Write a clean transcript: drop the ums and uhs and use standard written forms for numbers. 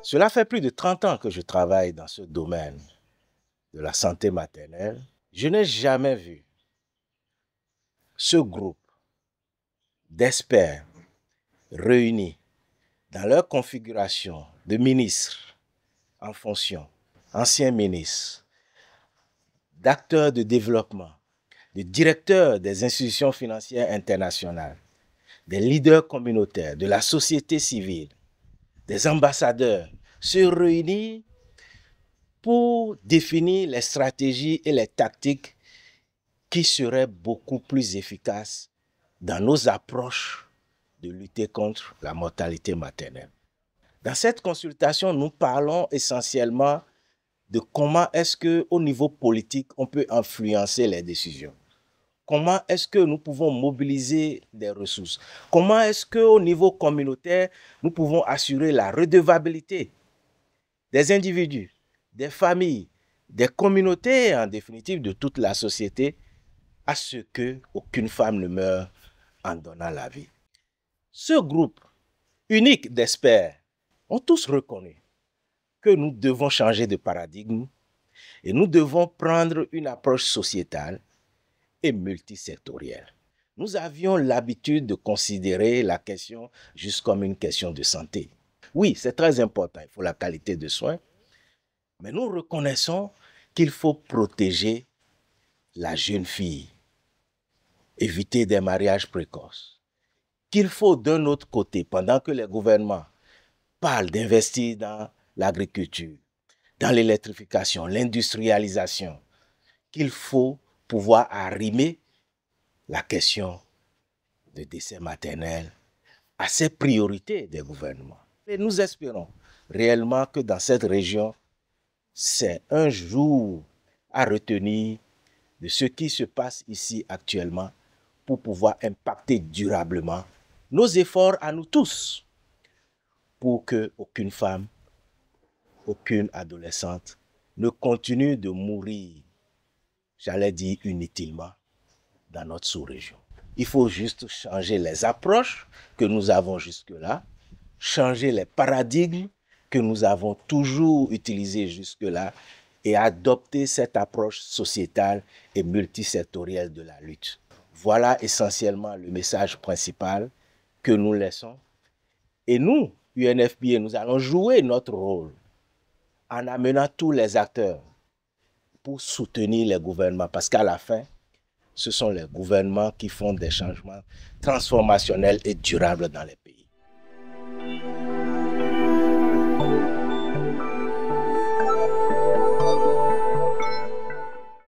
Cela fait plus de 30 ans que je travaille dans ce domaine de la santé maternelle. Je n'ai jamais vu ce groupe d'experts réunis dans leur configuration de ministres en fonction, anciens ministres, d'acteurs de développement, de directeurs des institutions financières internationales, des leaders communautaires, de la société civile, des ambassadeurs, se réunir pour définir les stratégies et les tactiques qui seraient beaucoup plus efficaces dans nos approches de lutter contre la mortalité maternelle. Dans cette consultation, nous parlons essentiellement de comment est-ce qu'au niveau politique, on peut influencer les décisions. Comment est-ce que nous pouvons mobiliser des ressources? Comment est-ce qu'au niveau communautaire, nous pouvons assurer la redevabilité des individus, des familles, des communautés, en définitive de toute la société, à ce qu'aucune femme ne meure en donnant la vie. Ce groupe unique d'experts ont tous reconnu que nous devons changer de paradigme et nous devons prendre une approche sociétale et multisectorielle. Nous avions l'habitude de considérer la question juste comme une question de santé. Oui, c'est très important, il faut la qualité de soins, mais nous reconnaissons qu'il faut protéger la jeune fille, éviter des mariages précoces, qu'il faut d'un autre côté, pendant que les gouvernements parlent d'investir dans l'agriculture, dans l'électrification, l'industrialisation, qu'il faut pouvoir arrimer la question de décès maternel à ces priorités des gouvernements. Et nous espérons réellement que dans cette région, c'est un jour à retenir de ce qui se passe ici actuellement pour pouvoir impacter durablement nos efforts à nous tous pour qu'aucune femme, aucune adolescente ne continue de mourir, j'allais dire inutilement, dans notre sous-région. Il faut juste changer les approches que nous avons jusque-là, changer les paradigmes que nous avons toujours utilisés jusque-là et adopter cette approche sociétale et multisectorielle de la lutte. Voilà essentiellement le message principal que nous laissons. Et nous, UNFPA, nous allons jouer notre rôle en amenant tous les acteurs pour soutenir les gouvernements. Parce qu'à la fin, ce sont les gouvernements qui font des changements transformationnels et durables dans les pays.